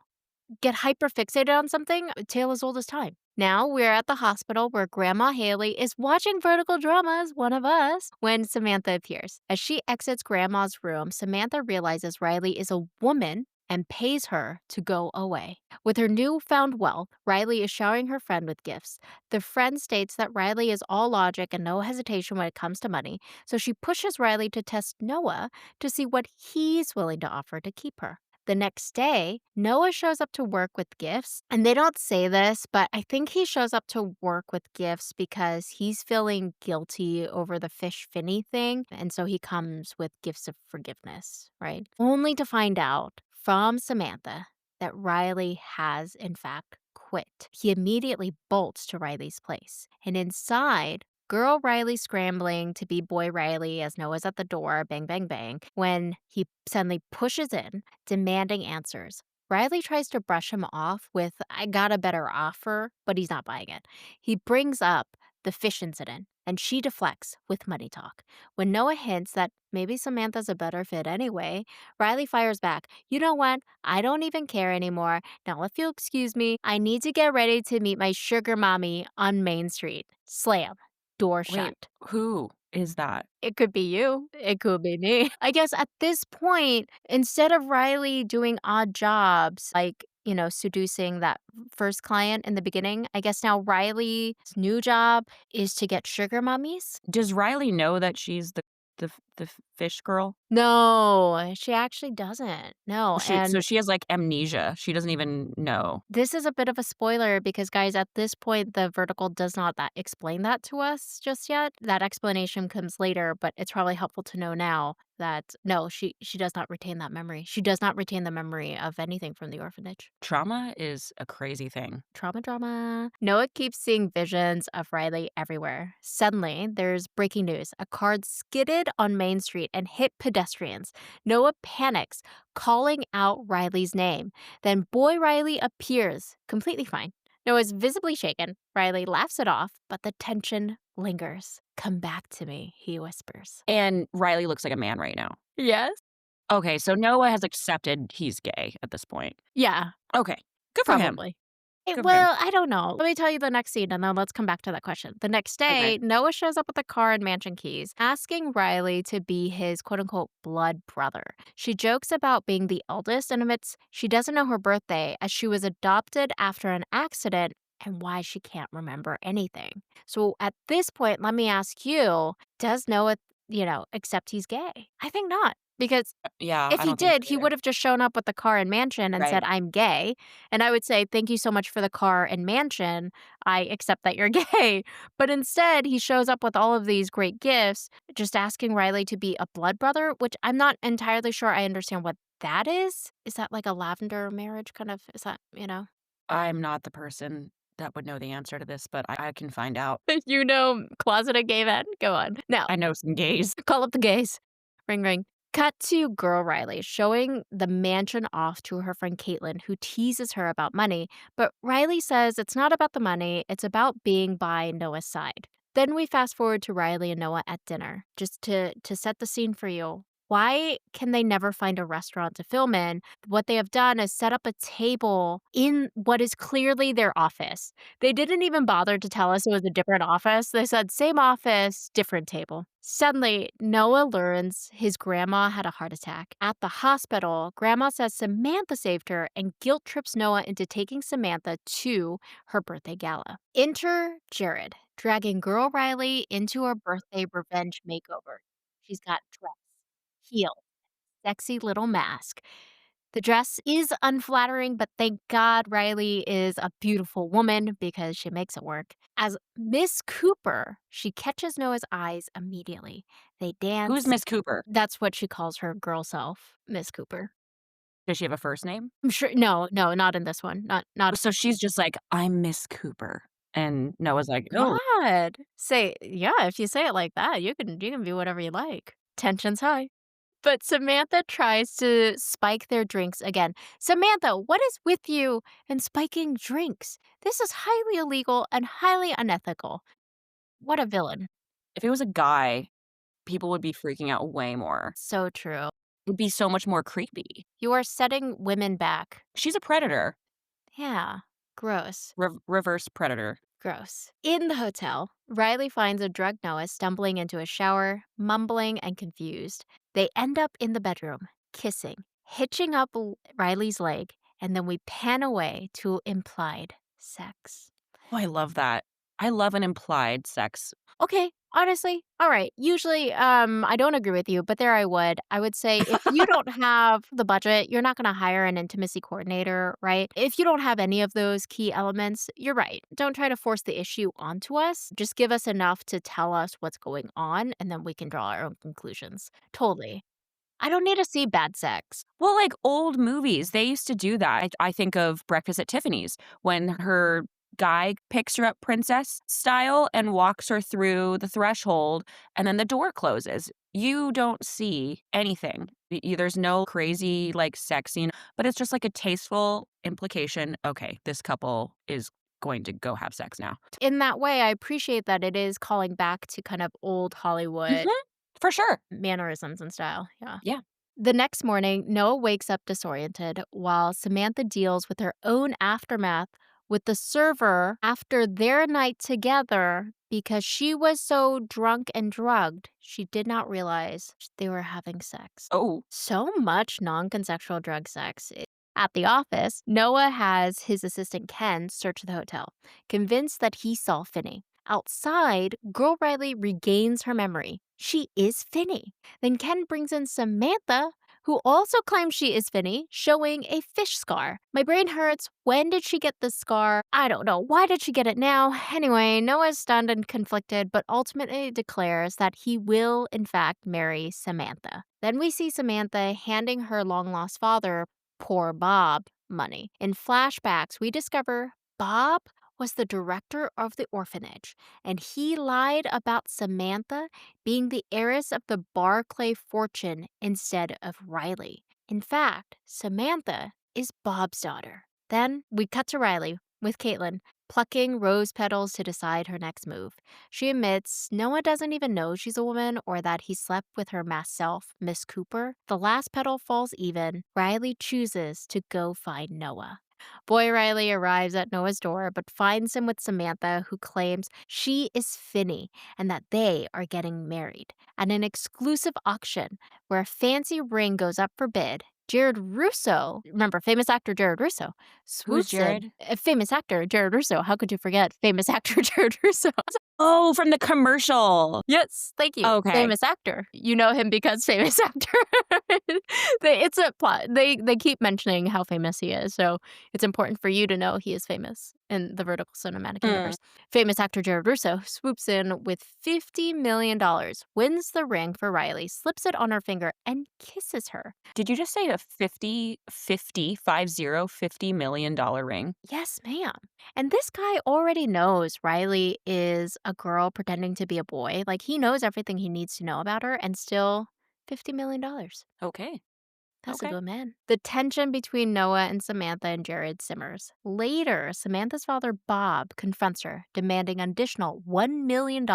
Get hyperfixated on something, a tale as old as time. Now we're at the hospital where Grandma Haley is watching vertical dramas, one of us, when Samantha appears. As she exits Grandma's room, Samantha realizes Riley is a woman and pays her to go away. With her newfound wealth, Riley is showering her friend with gifts. The friend states that Riley is all logic and no hesitation when it comes to money, so she pushes Riley to test Noah to see what he's willing to offer to keep her. The next day, Noah shows up to work with gifts. And they don't say this, but I think he shows up to work with gifts because he's feeling guilty over the fish Finney thing. And so he comes with gifts of forgiveness, right? Only to find out from Samantha that Riley has, in fact, quit. He immediately bolts to Riley's place. And inside, girl Riley scrambling to be boy Riley as Noah's at the door, bang, bang, bang, when he suddenly pushes in, demanding answers. Riley tries to brush him off with, I got a better offer, but he's not buying it. He brings up the fish incident, and she deflects with money talk. When Noah hints that maybe Samantha's a better fit anyway, Riley fires back, You know what? I don't even care anymore. Now, if you'll excuse me, I need to get ready to meet my sugar mommy on Main Street. Slam. Door Wait, shut. who is that? It could be you. It could be me. I guess at this point, instead of Riley doing odd jobs, like, seducing that first client in the beginning, I guess now Riley's new job is to get sugar mummies? Does Riley know that she's the fish girl? No, she actually doesn't. No, So and she has, like, amnesia. She doesn't even know. this is a bit of a spoiler because, guys, at this point, the vertical does not explain that to us just yet. That explanation comes later, but it's probably helpful to know now that no, she does not retain that memory. She does not retain the memory of anything from the orphanage. Trauma is a crazy thing. Trauma drama. Noah keeps seeing visions of Riley everywhere. Suddenly, there's breaking news. A car skidded on Main Street and hit pedestrians. Noah panics, calling out Riley's name. Then Boy Riley appears, completely fine. Noah's visibly shaken. Riley laughs it off, but the tension lingers. Come back to me, he whispers. And Riley looks like a man right now. Yes? Okay, so Noah has accepted he's gay at this point. Yeah, Okay, good for him. probably. Good for him. Well, I don't know. Let me tell you the next scene, and then let's come back to that question. The next Okay. day, Noah shows up with a car and mansion keys, asking Riley to be his quote unquote blood brother. She jokes about being the eldest and admits she doesn't know her birthday as she was adopted after an accident and why she can't remember anything. So at this point, let me ask you, does Noah, accept he's gay? I think not. Because Yeah, if I he don't think did, so he either. would have just shown up with the car and mansion and said, Right. "I'm gay." And I would say, "Thank you so much for the car and mansion. I accept that you're gay." But instead, he shows up with all of these great gifts, just asking Riley to be a blood brother, which I'm not entirely sure I understand what that is. Is that like a lavender marriage kind of? Is that? I'm not the person that would know the answer to this, but I can find out. Closeted gay men? Go on. Now, I know some gays. call up the gays. Ring, ring. Cut to girl Riley showing the mansion off to her friend Caitlin, who teases her about money. But Riley says it's not about the money, it's about being by Noah's side. Then we fast forward to Riley and Noah at dinner, just to set the scene for you. Why can they never find a restaurant to film in? What they have done is set up a table in what is clearly their office. They didn't even bother to tell us it was a different office. They said, same office, different table. Suddenly, Noah learns his grandma had a heart attack. At the hospital, grandma says Samantha saved her and guilt trips Noah into taking Samantha to her birthday gala. Enter Jared, dragging girl Riley into her birthday revenge makeover. She's got dress, heels, sexy little mask. The dress is unflattering, but thank God Riley is a beautiful woman because she makes it work. As Miss Cooper, she catches Noah's eyes immediately. They Who's dance. Miss Cooper? That's what she calls her girl self, Miss Cooper. Does she have a first name? I'm sure no, no, not in this one. Not So she's just like, "I'm Miss Cooper." And Noah's like, "Oh." God. Say yeah, if you say it like that, you can be whatever you like. Tension's high. But Samantha tries to spike their drinks again. Samantha, what is with you and spiking drinks? This is highly illegal and highly unethical. What a villain. If it was a guy, people would be freaking out way more. So true. It'd be so much more creepy. You are setting women back. She's a predator. Yeah. Gross. Reverse predator. Gross. In the hotel, Riley finds a drugged Noah stumbling into a shower, mumbling and confused. They end up in the bedroom, kissing, hitching up Riley's leg, and then we pan away to implied sex. Oh, I love that. I love an implied sex. Okay, honestly, all right. Usually, I don't agree with you, but there I would. I would say if you don't have the budget, you're not going to hire an intimacy coordinator, right? If you don't have any of those key elements, you're right. Don't try to force the issue onto us. Just give us enough to tell us what's going on, and then we can draw our own conclusions. Totally. I don't need to see bad sex. Well, like old movies, they used to do that. I think of Breakfast at Tiffany's when her guy picks her up princess style and walks her through the threshold, and then the door closes. You don't see anything. There's no crazy, like, sex scene, but it's just like a tasteful implication. Okay, this couple is going to go have sex now. In that way, I appreciate that it is calling back to kind of old Hollywood Mhm. For sure. mannerisms and style. Yeah. Yeah. The next morning, Noah wakes up disoriented while Samantha deals with her own aftermath with the server after their night together because she was so drunk and drugged, she did not realize they were having sex. Oh. So much non consensual drug sex. At the office, Noah has his assistant Ken search the hotel, convinced that he saw Finney. Outside, girl Riley regains her memory. She is Finney. Then Ken brings in Samantha, who also claims she is Finney, showing a fish scar. My brain hurts. When did she get this scar? I don't know. Why did she get it now? Anyway, Noah's stunned and conflicted, but ultimately declares that he will, in fact, marry Samantha. Then we see Samantha handing her long lost father, poor Bob, money. In flashbacks, we discover Bob was the director of the orphanage, and he lied about Samantha being the heiress of the Barclay fortune instead of Riley. In fact, Samantha is Bob's daughter. Then we cut to Riley with Caitlin, plucking rose petals to decide her next move. She admits Noah doesn't even know she's a woman or that he slept with her masked self, Miss Cooper. The last petal falls even. Riley chooses to go find Noah. Boy Riley arrives at Noah's door but finds him with Samantha, who claims she is Finney and that they are getting married. At an exclusive auction where a fancy ring goes up for bid, Jared Russo, remember famous actor Jared Russo, Who's swoops in. Jared? Famous actor Jared Russo. How could you forget famous actor Jared Russo? Oh, from the commercial. Yes, thank you. Okay. Famous actor. You know him because famous actor. It's a plot. They keep mentioning how famous he is, so it's important for you to know he is famous in the vertical cinematic Mm. universe. Famous actor Jared Russo swoops in with $50 million, wins the ring for Riley, slips it on her finger, and kisses her. Did you just say a $50 million ring? Yes, ma'am. And this guy already knows Riley is a girl pretending to be a boy. Like, he knows everything he needs to know about her, and still $50 million. Okay. That's a Okay. good man. The tension between Noah and Samantha and Jared simmers. Later, Samantha's father, Bob, confronts her, demanding an additional $1 million,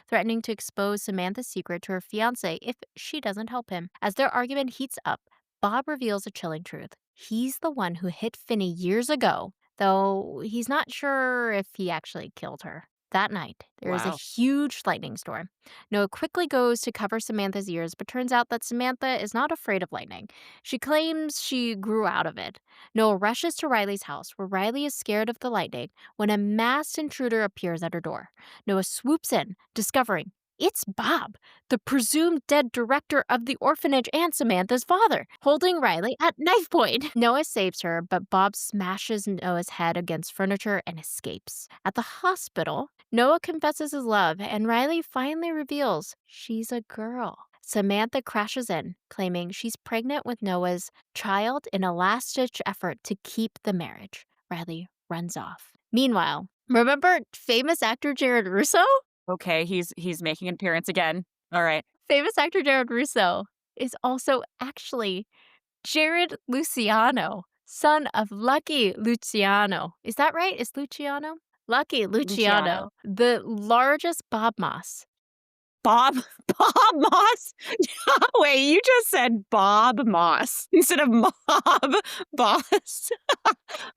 threatening to expose Samantha's secret to her fiance if she doesn't help him. As their argument heats up, Bob reveals a chilling truth. He's the one who hit Finney years ago, though he's not sure if he actually killed her. That night, there is a Wow. huge lightning storm. Noah quickly goes to cover Samantha's ears, but turns out that Samantha is not afraid of lightning. She claims she grew out of it. Noah rushes to Riley's house, where Riley is scared of the lightning when a masked intruder appears at her door. Noah swoops in, discovering it's Bob, the presumed dead director of the orphanage and Samantha's father, holding Riley at knife point. Noah saves her, but Bob smashes Noah's head against furniture and escapes. At the hospital, Noah confesses his love, and Riley finally reveals she's a girl. Samantha crashes in, claiming she's pregnant with Noah's child in a last-ditch effort to keep the marriage. Riley runs off. Meanwhile, remember famous actor Jared Russo? Okay, he's making an appearance again. All right. Famous actor Jared Russo is also actually Jared Luciano, son of Lucky Luciano. Is that right? Is Luciano? Lucky Luciano. Luciano, the largest Bob Moss. Bob Bob Moss? Wait, you just said Bob Moss instead of Mob Boss.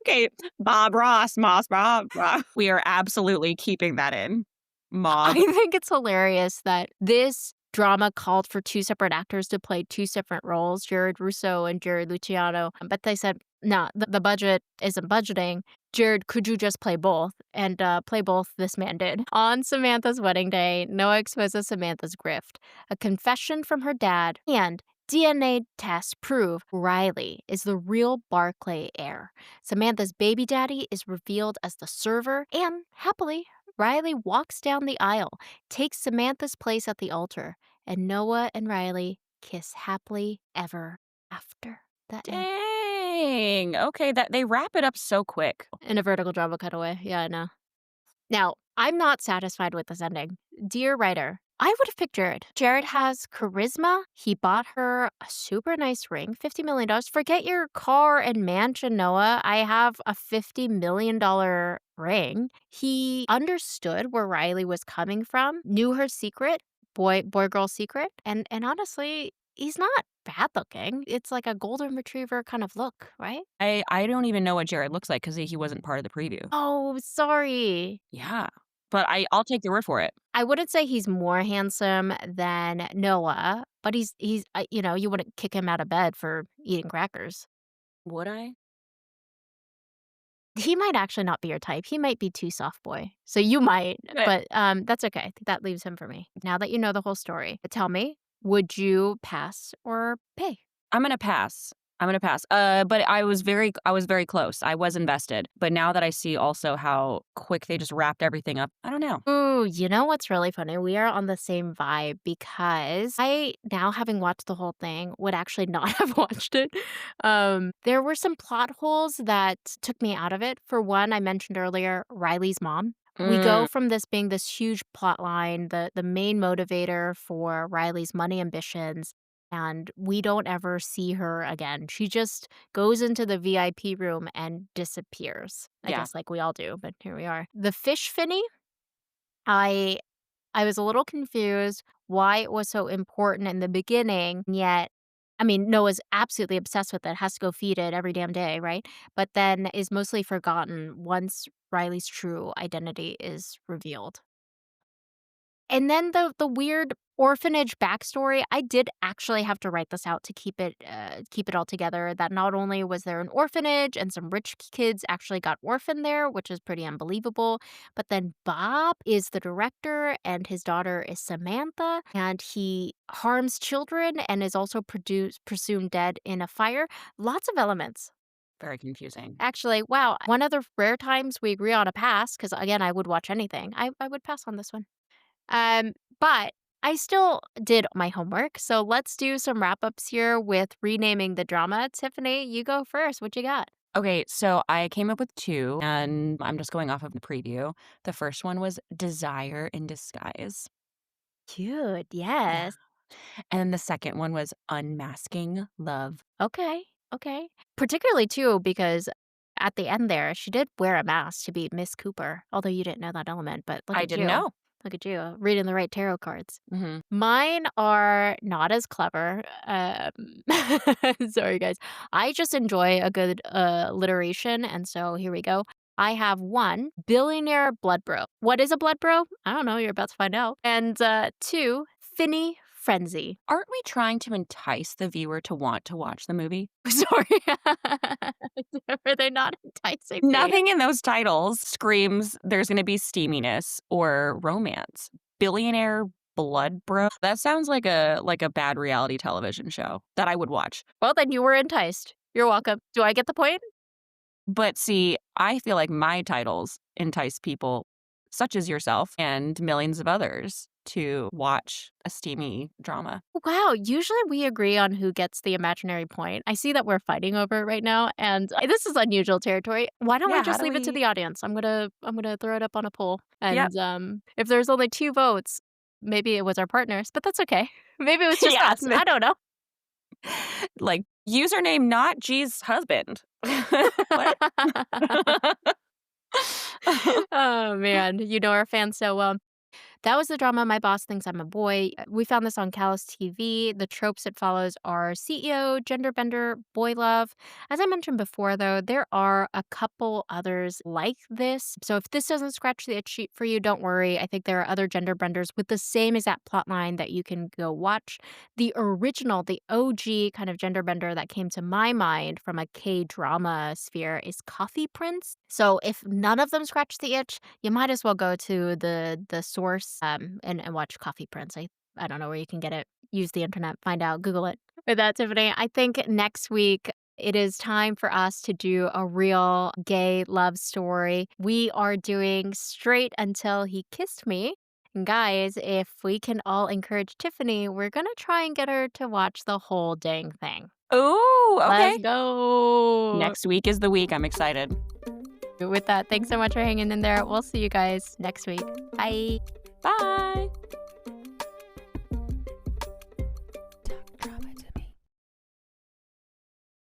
Okay, Bob Ross, Moss Bob. We are absolutely keeping that in. I Mob. think it's hilarious that this drama called for two separate actors to play two separate roles, Jared Russo and Jared Luciano. But they said, nah, the budget isn't budgeting. Jared, could you just play both? And play both this man did. On Samantha's wedding day, Noah exposes Samantha's grift. A confession from her dad and DNA tests prove Riley is the real Barclay heir. Samantha's baby daddy is revealed as the server, and happily, Riley walks down the aisle, takes Samantha's place at the altar, and Noah and Riley kiss happily ever after. The end. Dang. Okay, that they wrap it up so quick. In a vertical drama cutaway. Yeah, I know. Now, I'm not satisfied with this ending. Dear writer, I would have picked Jared. Jared has charisma. He bought her a super nice ring, $50 million. Forget your car and mansion, Noah. I have a $50 million ring. He understood where Riley was coming from, knew her secret, boy girl secret, and honestly, he's not bad looking. It's like a golden retriever kind of look, right? I don't even know what Jared looks like because he wasn't part of the preview. Oh, sorry. Yeah, but I'll take your word for it. I wouldn't say he's more handsome than Noah, but you wouldn't kick him out of bed for eating crackers. Would I? He might actually not be your type. He might be too soft boy. So you might, But but that's okay. That leaves him for me. Now that you know the whole story, tell me, would you pass or pay? I'm gonna pass. I'm gonna pass. But I was very close. I was invested. But now that I see also how quick they just wrapped everything up, I don't know. Ooh, you know what's really funny? We are on the same vibe because I, now having watched the whole thing, would actually not have watched it. There were some plot holes that took me out of it. For one, I mentioned earlier, Riley's mom. We Mm, go from this being this huge plot line, the main motivator for Riley's money ambitions, and we don't ever see her again. She just goes into the VIP room and disappears. I yeah, guess like we all do, but here we are. The fish Finny, I I was a little confused why it was so important in the beginning, yet I mean, Noah's absolutely obsessed with it, has to go feed it every damn day, right? But then is mostly forgotten once Riley's true identity is revealed. And then the weird orphanage backstory, I did actually have to write this out to keep it all together, that not only was there an orphanage and some rich kids actually got orphaned there, which is pretty unbelievable, but then Bob is the director and his daughter is Samantha, and he harms children and is also presumed dead in a fire. Lots of elements. very confusing. Actually, wow, one of the rare times we agree on a pass, because again, I would watch anything. I would pass on this one. Um, but I still did my homework, so let's do some wrap-ups here with renaming the drama. Tiffany, you go first. What you got? Okay, so I came up with 2, and I'm just going off of the preview. The first one was Desire in Disguise. Cute, Yeah. yes. And then the second one was Unmasking Love. Okay, okay. Particularly too because at the end there, she did wear a mask to be Miss Cooper, although you didn't know that element, but look I at didn't you. know. Look at you, reading the right tarot cards. Mhm. Mine are not as clever. Sorry, guys. I just enjoy a good alliteration, and so here we go. I have one billionaire blood bro. What is a blood bro? I don't know. You're about to find out. And two, Finny frenzy. Aren't we trying to entice the viewer to want to watch the movie? Sorry, were they not enticing me? Nothing in those titles screams there's gonna be steaminess or romance. Billionaire Blood Bro? That sounds like a bad reality television show that I would watch. Well, then you were enticed. You're welcome. Do I get the point? But see, I feel like my titles entice people such as yourself and millions of others to watch a steamy drama. Wow, usually we agree on who gets the imaginary point. I see that we're fighting over it right now, and this is unusual territory. Why don't we Yeah, how just do leave it to we the audience? I'm gonna throw it up on a poll, Yep. and if there's only 2 votes, maybe it was our partners, but that's okay. Maybe it was just Yes. us. I don't know. Like, username not G's husband. What? Oh man, you know our fans so well. That was the drama My Boss Thinks I'm a Boy. We found this on Callus TV. The tropes it follows are CEO, gender bender, boy love. As I mentioned before, though, there are a couple others like this. So if this doesn't scratch the itch sheet for you, don't worry. I think there are other gender benders with the same exact plot line that you can go watch. The original, the OG kind of gender bender that came to my mind from a K drama sphere is Coffee Prince. So if none of them scratch the itch, you might as well go to the source and watch Coffee Prince. I don't know where you can get it. Use the internet, find out, Google it. With that, Tiffany, I think next week it is time for us to do a real gay love story. We are doing Straight Until He Kissed Me. And guys, if we can all encourage Tiffany, we're gonna try and get her to watch the whole dang thing. Ooh, okay. Let's go. Next week is the week. I'm excited. With that, thanks so much for hanging in there. We'll see you guys next week. Bye. Bye.